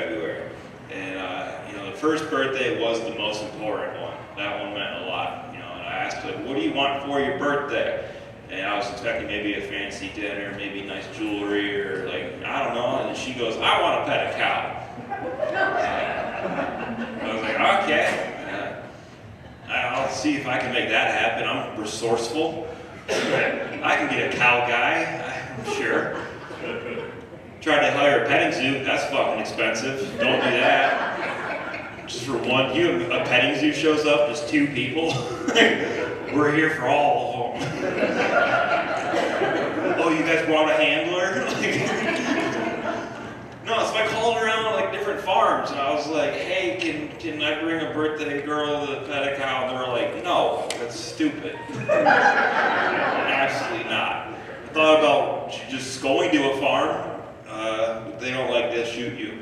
February. And, the first birthday was the most important one. That one meant a lot, and I asked her, what do you want for your birthday? And I was expecting maybe a fancy dinner, maybe nice jewelry, or I don't know. And she goes, I want to pet a cow. I was like, okay. I'll see if I can make that happen. I'm resourceful. I can get a cow guy, I'm sure. Tried to hire a petting zoo. That's fucking expensive. Don't do that. Just for one, a petting zoo shows up, just 2 people. We're here for all of them. Oh, you guys brought a handler? No, so I called around different farms, and I was like, hey, can I bring a birthday girl to pet a cow? And they were like, no, that's stupid. Absolutely not. I thought about just going to a farm. They don't like to shoot you.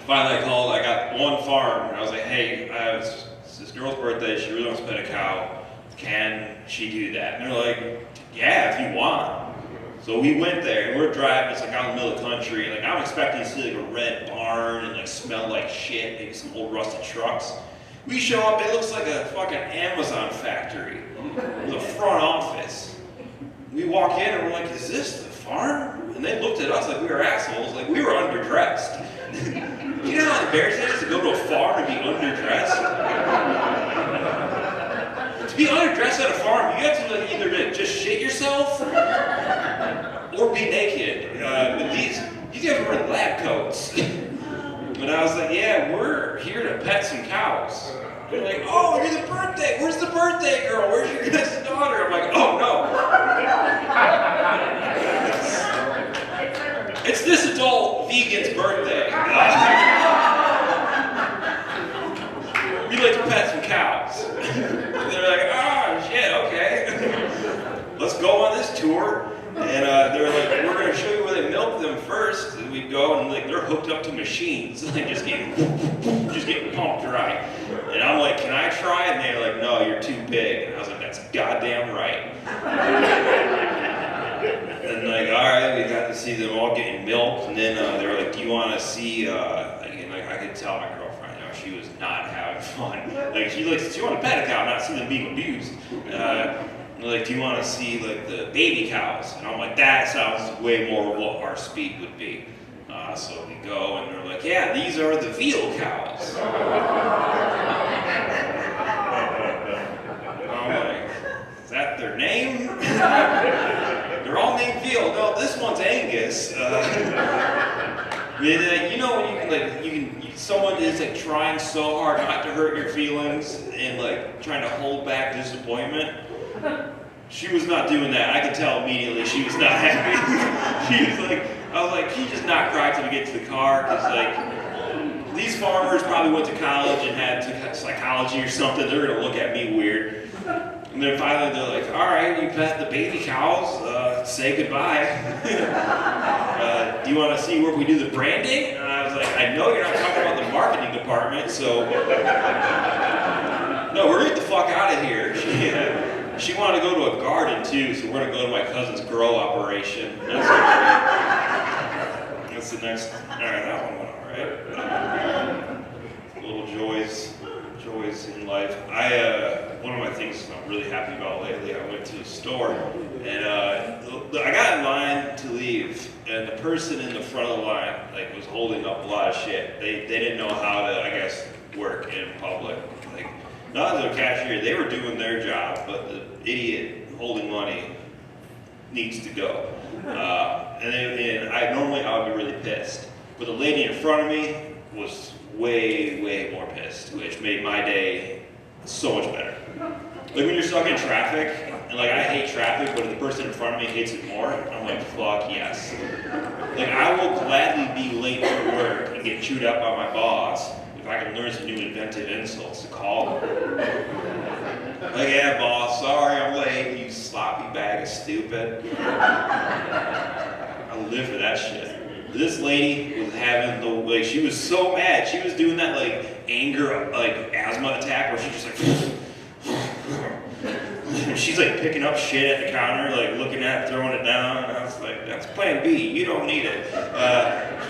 Finally I called, I got one farm, and I was like, hey, it's this girl's birthday, she really wants to pet a cow. Can she do that? And they're like, yeah, if you want. So we went there, and we're driving, it's out in the middle of the country, and I'm expecting to see a red barn and smell like shit, maybe some old rusted trucks. We show up, it looks like a fucking Amazon factory with a front office. We walk in and we're like, is this the farm? And they looked at us like we were assholes, like we were underdressed. You know how embarrassing it is to go to a farm and be underdressed? To be underdressed at a farm, you have to either just shit yourself or be naked. These guys were in lab coats. But I was like, yeah, we're here to pet some cows. They're like, oh, you're the birthday. Where's the birthday girl? Where's your guys' daughter? I'm like, oh no. It's this adult vegan's birthday. We like to pet some cows. And they're like, oh shit, okay. Let's go on this tour. And they're like, we're gonna show you where they milk them first. And we go and they're hooked up to machines, just getting pumped dry. And I'm like, can I try? And they're like, no, you're too big. And I was like, that's goddamn right. And all right, we got to see them all getting milked. And then they were like, do you want to see? I could tell my girlfriend, she was not having fun. She wanted to pet a cow, not see them being abused. Like, do you want to see the baby cows? And I'm like, that sounds way more what our speed would be. So we go and they're like, yeah, these are the veal cows. I'm like, is that their name? They're all named Veal. No, this one's Angus. When someone is trying so hard not to hurt your feelings and trying to hold back disappointment. She was not doing that. I could tell immediately she was not happy. I was like, can you just not cry till we get to the car? Because these farmers probably went to college and had psychology or something. They're gonna look at me weird. And then finally they're like, all right, you pet the baby cows, say goodbye. Do you want to see where we do the branding? And I was like, I know you're not talking about the marketing department, so no, we're getting the fuck out of here. She wanted to go to a garden too, so we're gonna go to my cousin's grow operation. That's the next. All right, that one went all right. Little joys in life. One of my things I'm really happy about lately. I went to the store and I got in line to leave, and the person in the front of the line was holding up a lot of shit. They didn't know how to, I guess, work in public. Not as a cashier, they were doing their job, but the idiot holding money needs to go. And I would be really pissed. But the lady in front of me was way, way more pissed, which made my day so much better. When you're stuck in traffic, and I hate traffic, but if the person in front of me hates it more, I'm like, fuck yes. I will gladly be late for work and get chewed up by my boss if I can learn some new inventive insults to call them. Yeah, boss, sorry I'm late, you sloppy bag of stupid. I live for that shit. This lady was having she was so mad. She was doing that anger, asthma attack where she just she's like picking up shit at the counter, like looking at it, throwing it down. And I was like, that's plan B, you don't need it.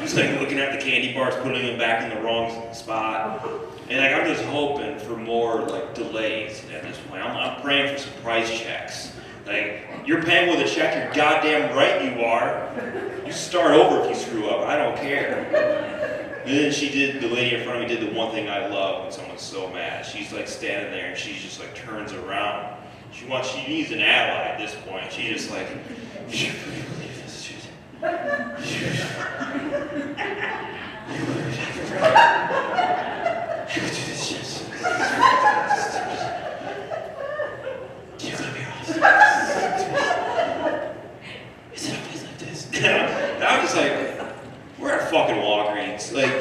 She's like looking at the candy bars, putting them back in the wrong spot. And like, I'm just hoping for more like delays at this point. I'm praying for some price checks. Like, you're paying with a check, you're goddamn right you are. You start over if you screw up, I don't care. And then the lady in front of me did the one thing I love when someone's so mad. She's like standing there and she just like turns around. She needs an ally at this point. She just like, you believe this shit? You do this shit. You let me honest. Is it always like this? And I'm just like, we're at fucking Walgreens. Like,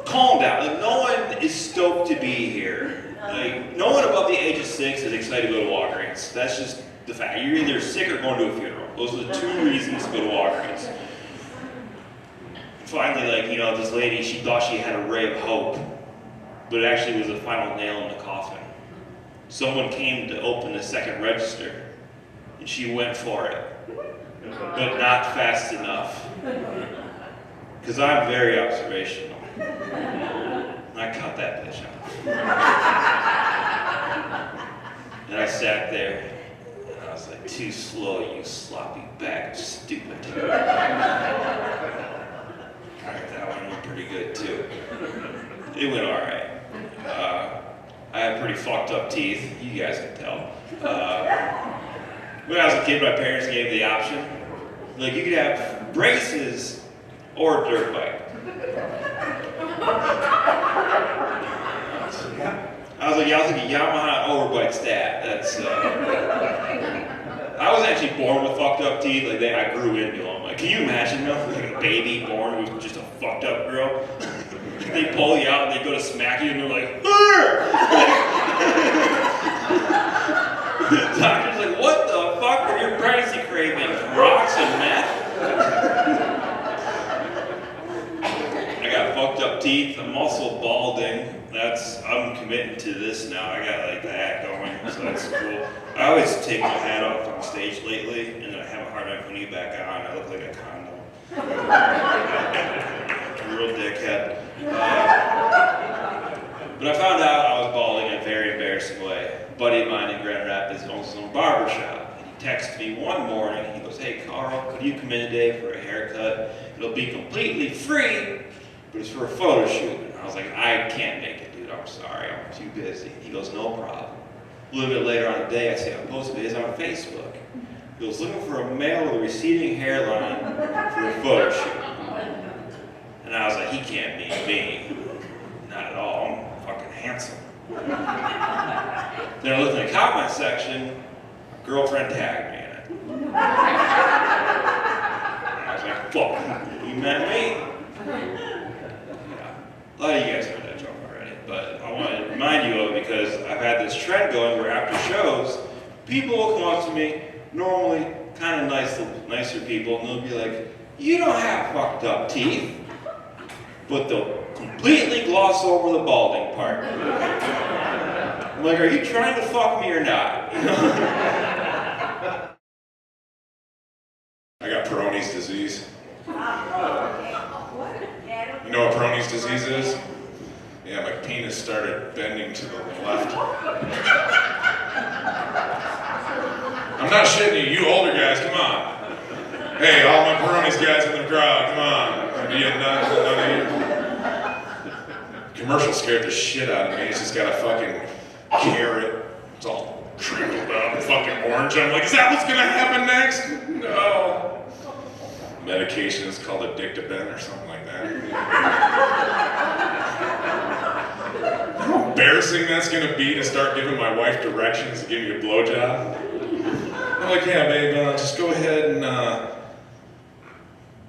calm down. Like, no one is stoked to be here. Like, no one above the age of 6 is excited to go to Walgreens. That's just the fact. You're either sick or going to a funeral. Those are the 2 reasons to go to Walgreens. Finally, like, you know, this lady, she thought she had a ray of hope, but it actually was the final nail in the coffin. Someone came to open the second register, and she went for it, but not fast enough. Because I'm very observational. And I cut that bitch off. And I sat there, and I was like, too slow, you sloppy bag of stupid. Alright, that one went pretty good too. It went alright. I have pretty fucked up teeth, you guys can tell. When I was a kid, my parents gave me the option. Like, you could have braces or a dirt bike. I was like, yeah, I'll take a Yamaha overbike stat. That's, I was actually born with fucked up teeth. Like, I grew into them. Like, can you imagine, though? Like a baby born with just a fucked up girl? They pull you out and they go to smack you and they're like, the doctor's like, what the fuck are your pregnancy cravings? Rocks and meth? I got fucked up teeth. I'm also balding. I'm committing to this now. I got like that going, so that's cool. I always take my hat off on stage lately, and then I have a hard time putting it back on. I look like a condom. Real dickhead. But I found out I was balding in a very embarrassing way. A buddy of mine in Grand Rapids owns his own barbershop. And he texted me one morning. He goes, hey, Carl, could you come in today for a haircut? It'll be completely free, but it's for a photo shoot. And I was like, I can't make it, dude. I'm sorry. I'm too busy. He goes, no problem. A little bit later on the day, I see I posted his on Facebook. He was looking for a male with a receding hairline for a photo shoot. And I was like, he can't mean me. Not at all. I'm fucking handsome. Then I looked in the comment section, my girlfriend tagged me in it. And I was like, fuck, you met me? Yeah. A lot of you guys heard that joke already, but I want to remind you of it because I've had this trend going where after shows, people will come up to me, normally kind of nicer people, and they'll be like, you don't have fucked up teeth. But they'll completely gloss over the balding part. I'm like, are you trying to fuck me or not? I got Peyronie's disease. You know what Peyronie's disease is? Yeah, my penis started bending to the left. I'm not shitting you, you older guys, come on. Hey, all my Peyronie's guys in the crowd, come on. Commercial scared the shit out of me. It's just got a fucking carrot. It's all crinkled up, fucking orange. I'm like, is that what's gonna happen next? No. Medication is called Addictobin or something like that. How embarrassing that's gonna be to start giving my wife directions to give me a blowjob. I'm like, yeah, babe, just go ahead and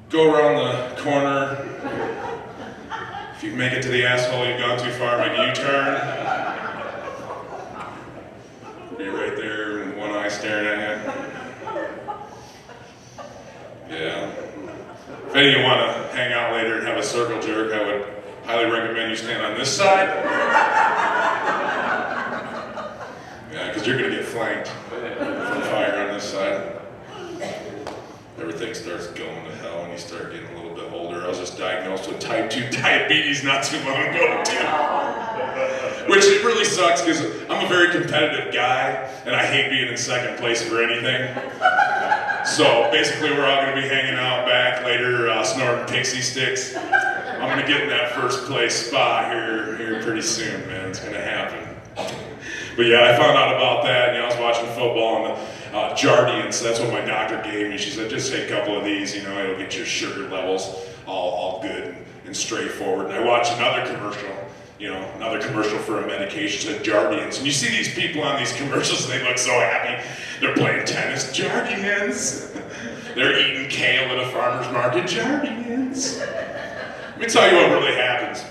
go around the corner. If you make it to the asshole, you've gone too far, make a U-turn. Be right there with one eye staring at you. Yeah. If any of you want to hang out later and have a circle jerk, I would highly recommend you stand on this side. because you're gonna get flanked from fire on this side. Everything starts going to hell when you start getting a little bit older. I was just diagnosed with type 2 diabetes not too long ago, too. Which it really sucks because I'm a very competitive guy and I hate being in second place for anything. So basically we're all going to be hanging out back later, snorting pixie sticks. I'm going to get in that first place spot here pretty soon, man. It's going to happen. But yeah, I found out about that. I was watching football and the Jardians, that's what my doctor gave me. She said, just take a couple of these, it'll get your sugar levels all good and straightforward. And I watched another commercial for a medication, said Jardians. And you see these people on these commercials, they look so happy. They're playing tennis, Jardians. They're eating kale at a farmer's market, Jardians. Let me tell you what really happens.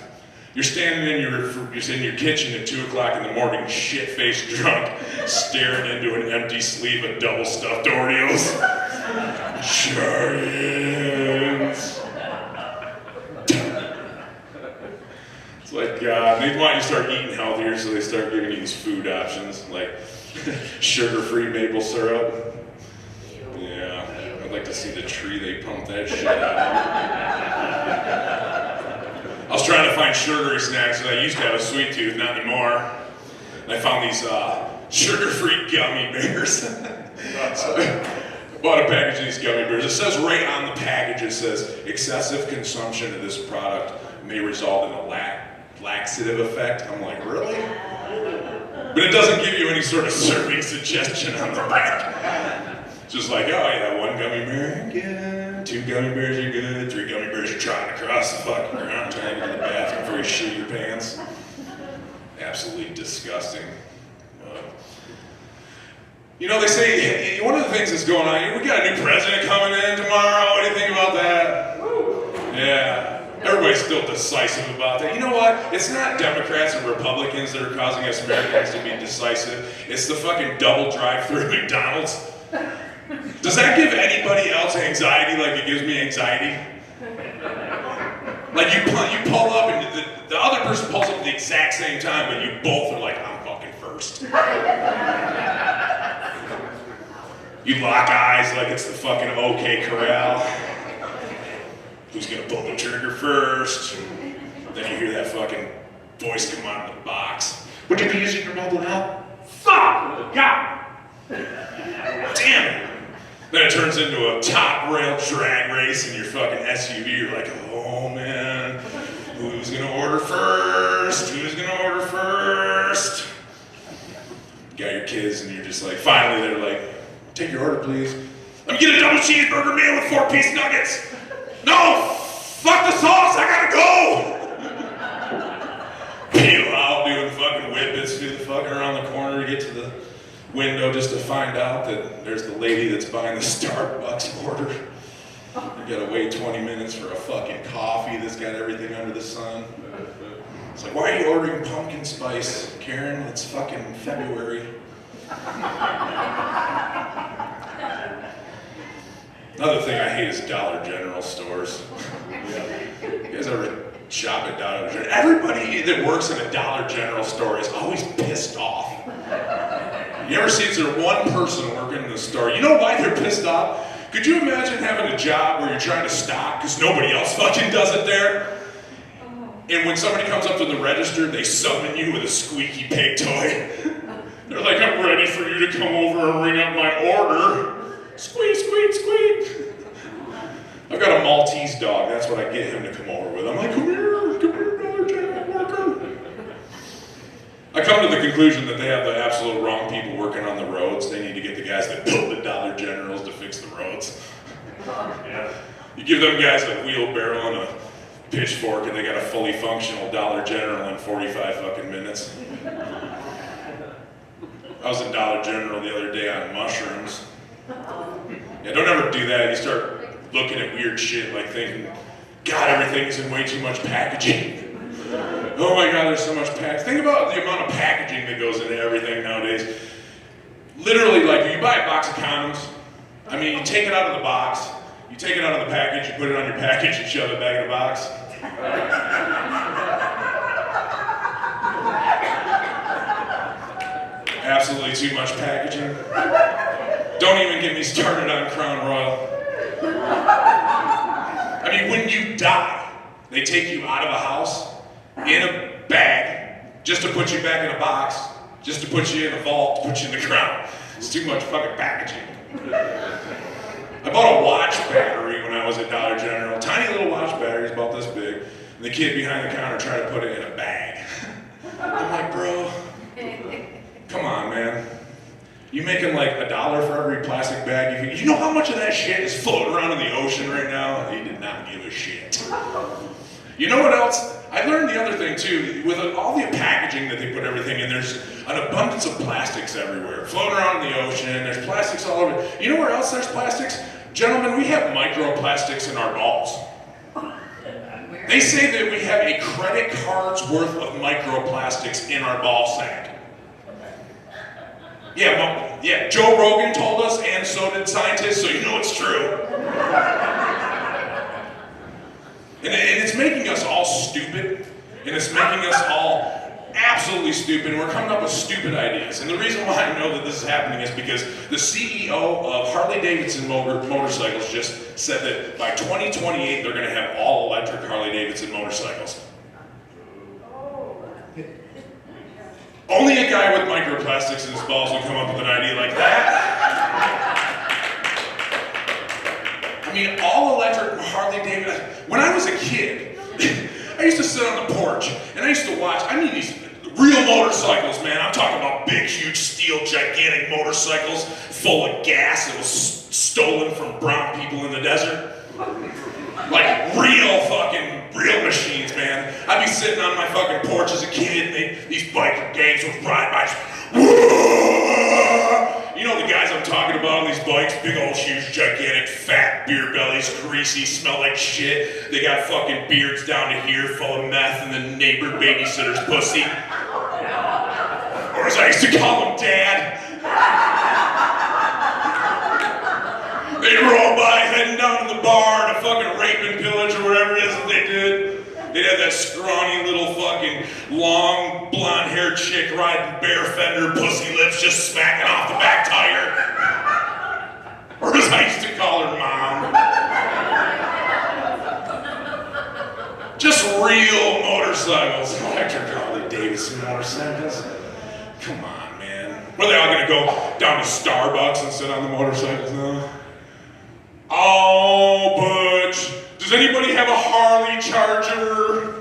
You're standing in your kitchen at 2 o'clock in the morning, shit-faced drunk, staring into an empty sleeve of double-stuffed Oreos. Giants. It's like, they want you to start eating healthier, so they start giving you these food options, like sugar-free maple syrup. Yeah, I'd like to see the tree they pump that shit out of. I was trying to find sugary snacks, and I used to have a sweet tooth, not anymore. And I found these sugar-free gummy bears. So I bought a package of these gummy bears. It says right on the package, it says, excessive consumption of this product may result in a laxative effect. I'm like, really? But it doesn't give you any sort of serving suggestion on the back. It's just like, oh yeah, 1 gummy bear, good. 2 gummy bears are good. 3 gummy bears are trotting across the fucking ground trying to get to the bathroom before you shit your pants. Absolutely disgusting. They say, one of the things that's going on here, we got a new president coming in tomorrow. What do you think about that? Yeah. Everybody's still decisive about that. You know what? It's not Democrats and Republicans that are causing us Americans to be decisive. It's the fucking double drive-through McDonald's. Does that give anybody else anxiety like it gives me anxiety? Like you pull up and the other person pulls up at the exact same time, but you both are like, I'm fucking first. You lock eyes like it's the fucking OK Corral. Who's gonna pull the trigger first? Then you hear that fucking voice come out of the box. Would you be using your mobile now? Fuck! God! Damn it! Then it turns into a top rail drag race in your fucking SUV. You're like, oh man, who's gonna order first? Who's gonna order first? You got your kids and you're just like, finally they're like, take your order please. Let me get a double cheeseburger meal with 4-piece nuggets. No! Fuck the sauce, I gotta go! Peel out, doing fucking whippets, do the fucking around the corner to get to the window just to find out that there's the lady that's buying the Starbucks order. You gotta wait 20 minutes for a fucking coffee that's got everything under the sun. It's like, why are you ordering pumpkin spice, Karen? It's fucking February. Another thing I hate is Dollar General stores. You guys ever shop at Dollar General? Everybody that works in a Dollar General store is always pissed off. You ever see there one person working in the store? You know why they're pissed off? Could you imagine having a job where you're trying to stock because nobody else fucking does it there? And when somebody comes up to the register, they summon you with a squeaky pig toy. They're like, I'm ready for you to come over and ring up my order. Squeak, squeak, squeak. I've got a Maltese dog. That's what I get him to come over with. I'm like, come here, Dollar General worker. I come to the conclusion that they have the absolute wrong people working on the roads. They need to get the guys that build the Dollar Generals to fix the roads. Yeah. You give them guys a wheelbarrow and a pitchfork and they got a fully functional Dollar General in 45 fucking minutes. I was in Dollar General the other day on mushrooms. Yeah, don't ever do that. You start looking at weird shit like thinking, God, everything's in way too much packaging. Oh my God, there's so much packaging. Think about the amount of packaging that goes into everything nowadays. Literally, like, you buy a box of condoms, I mean, you take it out of the box, you take it out of the package, you put it on your package, you shove it back in the box. Absolutely too much packaging. Don't even get me started on Crown Royal. I mean, when you die, they take you out of a house in a bag just to put you back in a box, just to put you in a vault, to put you in the ground. It's too much fucking packaging. I bought a watch battery when I was at Dollar General. Tiny little watch batteries about this big. And the kid behind the counter tried to put it in a bag. I'm like, bro, come on, man. You making like $1 for every plastic bag you know how much of that shit is floating around in the ocean right now? He did not give a shit. You know what else? I learned the other thing too, with all the packaging that they put everything in, there's an abundance of plastics everywhere. Floating around in the ocean, there's plastics all over. You know where else there's plastics? Gentlemen, we have microplastics in our balls. They say that we have a credit card's worth of microplastics in our ball sack. Yeah, Joe Rogan told us, and so did scientists, so you know it's true. And it's making us all stupid, and it's making us all absolutely stupid, and we're coming up with stupid ideas. And the reason why I know that this is happening is because the CEO of Harley-Davidson Motorcycles just said that by 2028, they're gonna have all electric Harley-Davidson motorcycles. Only a guy with microplastics in his balls would come up with an idea like that. I mean, all electric Harley-Davidson. When I was a kid, I used to sit on the porch and I used to watch, I mean these real motorcycles, man. I'm talking about big, huge, steel, gigantic motorcycles full of gas that was stolen from brown people in the desert. Like real machines, man. I'd be sitting on my fucking porch as a kid and these biker gangs would ride by. You know the guys I'm talking about on these bikes, big old huge, gigantic, fat beer bellies, greasy, smell like shit. They got fucking beards down to here full of meth and the neighbor babysitter's pussy. Or as I used to call them, Dad. They'd roll by heading down to the bar to fucking rape and pillage or whatever it is that they did. They'd have that scrawny little fucking long blonde-haired chick riding bare fender, pussy lips just smacking off the back tire. Or as I used to call her, Mom. Just real motorcycles. Electric Harley-Davidson motorcycles. Come on, man. Were they all gonna go down to Starbucks and sit on the motorcycles now? Oh, Butch, does anybody have a Harley Charger?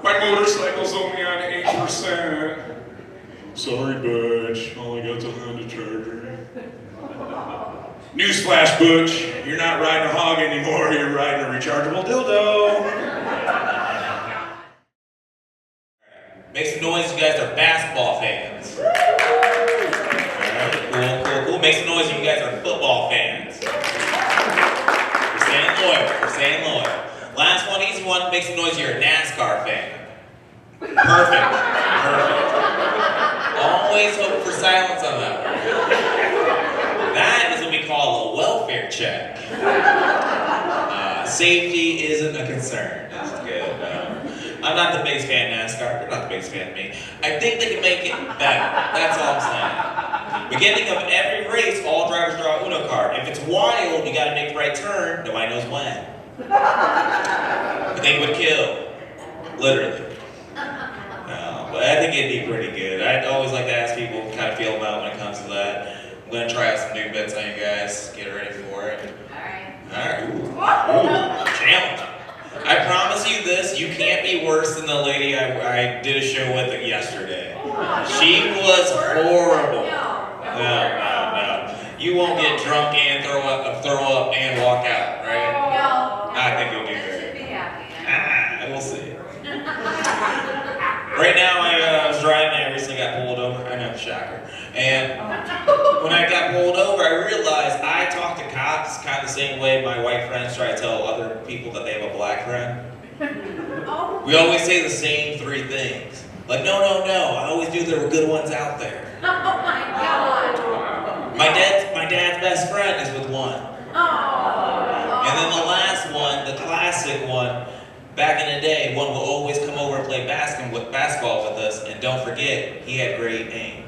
My motorcycle's only on 8%. Sorry, Butch, all I got's a Honda Charger. Newsflash, Butch, you're not riding a hog anymore, you're riding a rechargeable dildo. Make some noise, you guys are basketball fans. Cool. Make some noise if you guys are football fans. We're staying loyal. Last one, easy one, make some noise if you're a NASCAR fan. Perfect. Always hope for silence on that one. That is what we call a welfare check. Safety isn't a concern. That's good. I'm not the biggest fan of NASCAR. They're not the biggest fan of me. I think they can make it better. That's all I'm saying. Beginning of every race, all drivers draw a Uno card. If it's wild, you gotta make the right turn, nobody knows when. The thing would kill. Literally. No, but I think it'd be pretty good. I'd always like to ask people kind of feel about when it comes to that. I'm gonna try out some new bits on you guys. Get ready for it. Alright. Ooh. Challenge. I promise you this, you can't be worse than the lady I did a show with yesterday. She was horrible. No. You won't get drunk and throw up and walk out, right? No. I think you'll do great. We'll see. Right now, I was driving, I recently got pulled over. I know, shocker. And when I got pulled over, I realized I talk to cops kind of the same way my white friends try to tell other people that they have a black friend. We always say the same three things. Like, no, I always knew there were good ones out there. Oh my God. My dad's best friend is with one. Oh. And then the last one, the classic one, Back in the day, one would always come over and play basketball with us, and don't forget, he had great aim.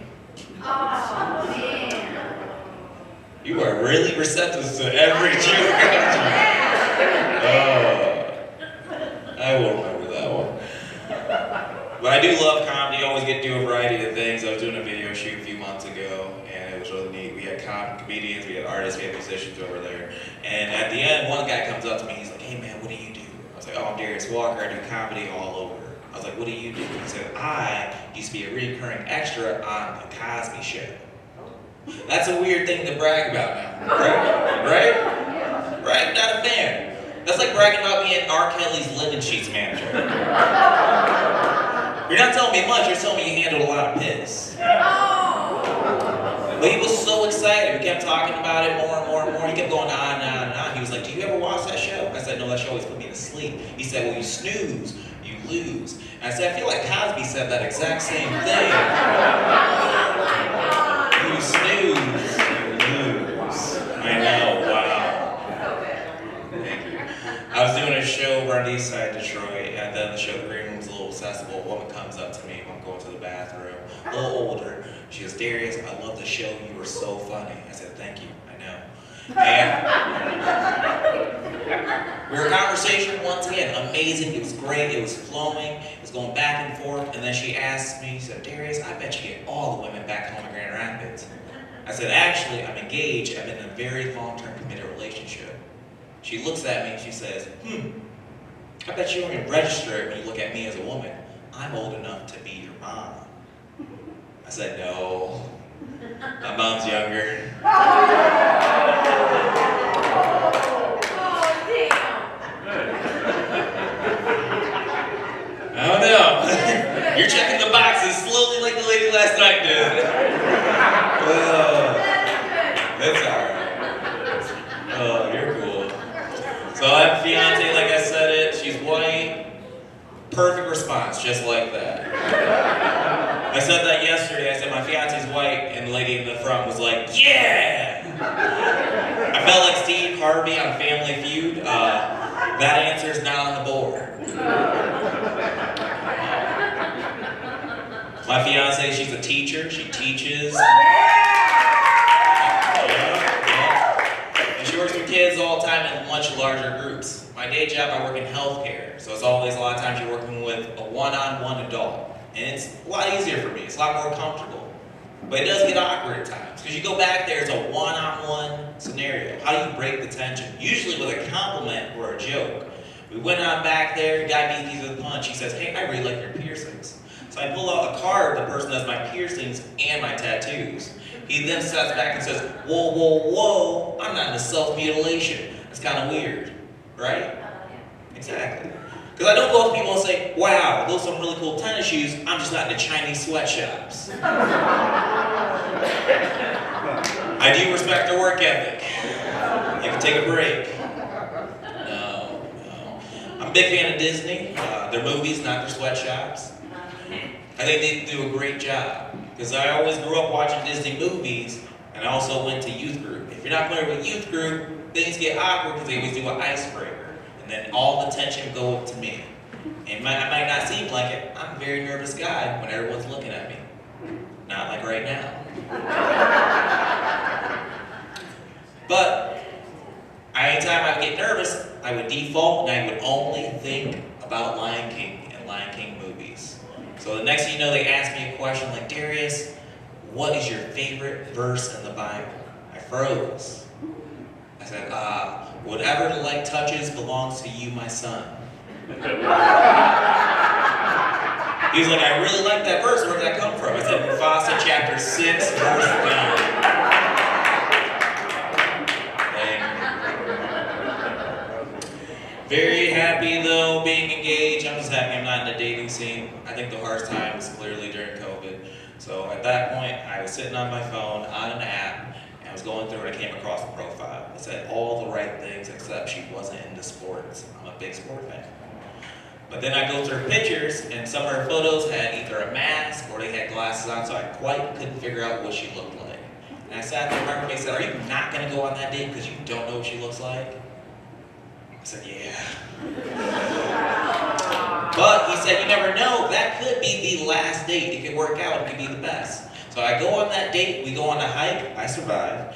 Oh, man. You are really receptive to every joke. I will remember that one. But I do love comedy. I always get to do a variety of things. I was doing a video shoot a few months ago, and it was really neat. We had comedians, we had artists, we had musicians over there. And at the end, one guy comes up to me. He's like, "Hey man, what do you do?" I was like, "Oh, I'm Darius Walker. I do comedy all over." I was like, "What do you do?" He said, "I used to be a recurring extra on the Cosby Show." That's a weird thing to brag about now, right? Right? Not a fan. That's like bragging about being R. Kelly's linen sheets manager. You're not telling me much, you're telling me you handled a lot of piss. But he was so excited, we kept talking about it more and more and more. He kept going on and on and on. He was like, "Do you ever watch that show?" I said, "No, that show always put me to sleep." He said, "Well, you snooze, you lose." And I said, "I feel like Cosby said that exact same thing." You snooze, you lose. I know, wow. Thank you. I was doing a show over on the east side of Detroit, and then the show, the green room was a little accessible. A woman comes up to me when I'm going to the bathroom, a little older. She goes, "Darius, I love the show. You were so funny." I said, "Thank you, I know." And we were in conversation once again, amazing. It was great. It was flowing. It was going back and forth. And then she asked me, she said, "Darius, I bet you get all the women back home in Grand Rapids." I said, "Actually, I'm engaged. I'm in a very long-term committed relationship." She looks at me and she says, "I bet you don't even register it when you look at me as a woman. I'm old enough to be your mom." I said, "No, my mom's younger." Oh, damn. I don't know. You're checking the boxes slowly like the lady last night did. That's alright. Oh, you're cool. So I have a fiance, like I said it, she's white. Perfect response, just like that. I said that yesterday, I said my fiance's white, and the lady in the front was like, "Yeah!" I felt like Steve Harvey on Family Feud. That answer's not on the board. My fiance, she's a teacher, she teaches. And she works with kids all the time in much larger groups. My day job, I work in healthcare, so it's always a lot of times you're working with a one-on-one adult. And it's a lot easier for me, it's a lot more comfortable. But it does get awkward at times, because you go back there, it's a one-on-one scenario. How do you break the tension? Usually with a compliment or a joke. We went on back there, the guy beat me with a punch. He says, "Hey, I really like your piercings." So I pull out a card of the person that has my piercings and my tattoos. He then steps back and says, "Whoa, whoa, whoa, I'm not into self-mutilation." It's kind of weird, right? Exactly. Because I don't go up to people and say, "Wow, those are some really cool tennis shoes. I'm just not into Chinese sweatshops." I do respect their work ethic. You can take a break. No. I'm a big fan of Disney. Their movies, not their sweatshops. I think they do a great job. Because I always grew up watching Disney movies, and I also went to youth group. If you're not familiar with youth group, things get awkward because they always do an icebreaker. And then all the tension go up to me. And I might not seem like it, I'm a very nervous guy when everyone's looking at me. Not like right now. But anytime I would get nervous, I would default and I would only think about Lion King and Lion King movies. So the next thing you know, they ask me a question like, "Darius, what is your favorite verse in the Bible?" I froze. I said, "Whatever the light touches belongs to you, my son." He was like, "I really like that verse. Where did that come from?" I said, "Mufasa chapter 6, verse 9. Very happy though, being engaged. I'm just happy I'm not in the dating scene. I think the hardest time was clearly during COVID. So at that point, I was sitting on my phone on an app, and I was going through it. I came across a profile. It said all the right things except she wasn't into sports. I'm a big sport fan. But then I go through her pictures, and some of her photos had either a mask or they had glasses on, so I quite couldn't figure out what she looked like. And I sat there, and they said, "Are you not going to go on that date because you don't know what she looks like?" I said, "Yeah." But he said, you never know, that could be the last date. It could work out, it could be the best. So I go on that date, we go on a hike, I survive.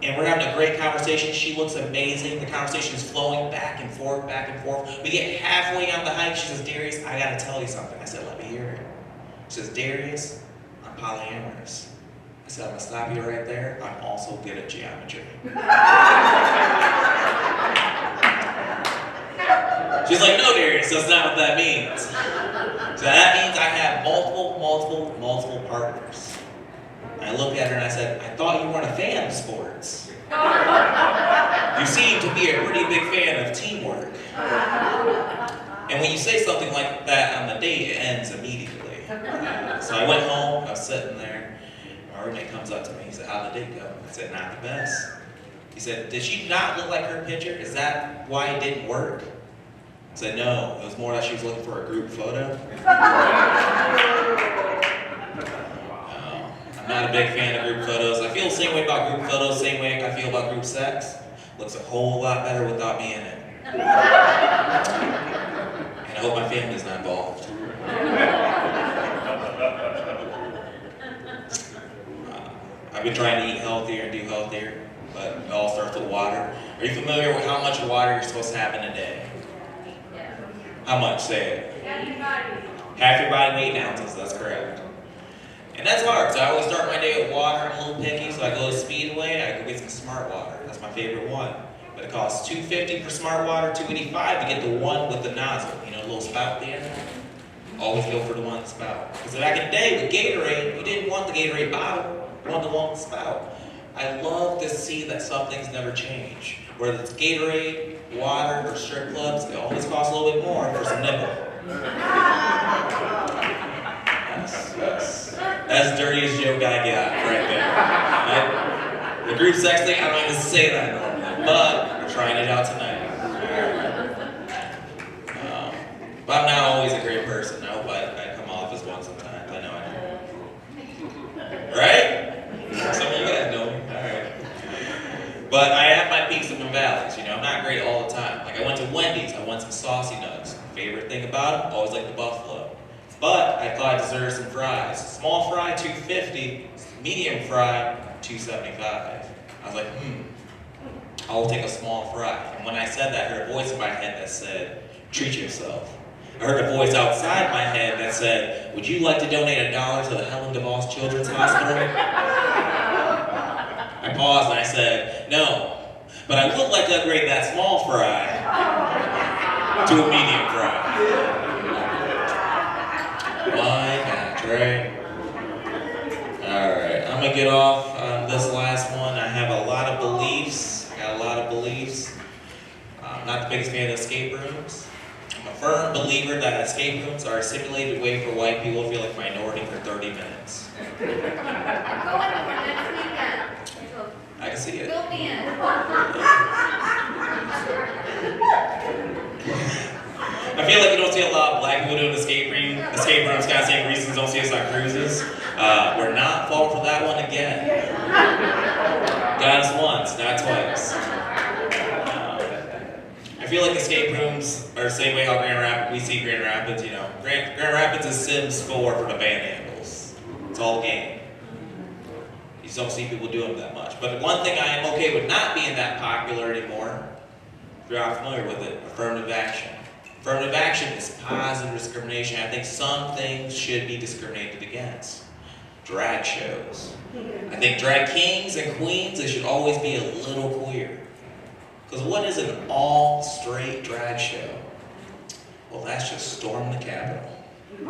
And we're having a great conversation. She looks amazing. The conversation is flowing back and forth, back and forth. We get halfway on the hike. She says, Darius, I gotta tell you something. I said, let me hear it. She says, Darius, I'm polyamorous. I said, I'm gonna stop you right there. I'm also good at geometry. She's like, no, Darius, that's not what that means. So that means I have multiple partners. I looked at her and I said, I thought you weren't a fan of sports. You seem to be a pretty big fan of teamwork. And when you say something like that on the date, it ends immediately. So I went home, I was sitting there, my roommate comes up to me, he said, how'd the date go? I said, not the best. He said, did she not look like her picture? Is that why it didn't work? I said, no, it was more that she was looking for a group photo. I'm not a big fan of group photos. I feel the same way about group photos, same way I feel about group sex. Looks a whole lot better without me in it. And I hope my family's not involved. I've been trying to eat healthier and do healthier, but it all starts with water. Are you familiar with how much water you're supposed to have in a day? How much? Say it. Half your body weight in ounces, that's correct. And that's hard, so I always start my day with water. I'm a little picky, so I go to Speedway, I go get some Smart Water. That's my favorite one. But it costs $2.50 for Smart Water, $2.85 to get the one with the nozzle. You know, the little spout at the end? Always go for the one with the spout. Because back in the day with Gatorade, you didn't want the Gatorade bottle, you wanted the one with the spout. I love to see that some things never change. Whether it's Gatorade, water, or strip clubs, it always costs a little bit more for some nibble. Yes. That's the dirtiest joke I got right there. The group sex thing, I don't even say that normally, but we're trying it out tonight. But I'm not always a great person. I hope I come off as one sometimes. I know I do. Right? Some of you guys know me. Alright. But I have my peaks and my valleys, you know. I'm not great all the time. Like I went to Wendy's, I want some saucy nugs. Favorite thing about them, always like the buffalo. But I thought I deserved some fries. Small fry, $2.50. Medium fry, $2.75. I was like, I'll take a small fry. And when I said that, I heard a voice in my head that said, treat yourself. I heard a voice outside my head that said, would you like to donate $1 to the Helen DeVos Children's Hospital? I paused and I said, no, but I would like to upgrade that small fry to a medium fry. Why not, right? Alright, I'm gonna get off on this last one. I have a lot of beliefs. I got a lot of beliefs. I'm not the biggest fan of escape rooms. I'm a firm believer that escape rooms are a simulated way for white people to feel like a minority for 30 minutes. I'm going to one next weekend. I can see it. Fill me in. I feel like you don't see a lot of black people doing escape rooms. Escape rooms, kind of same reasons don't see us on cruises. We're not falling for that one again. Got us once, not twice. I feel like escape rooms are the same way how we see Grand Rapids, you know. Grand Rapids is Sims 4 for the panhandles. It's all game. You just don't see people do them that much. But one thing I am okay with not being that popular anymore, if you're not familiar with it, affirmative action. Affirmative action is positive discrimination. I think some things should be discriminated against. Drag shows. I think drag kings and queens, they should always be a little queer. Because what is an all-straight drag show? Well, that's just storm the Capitol. Very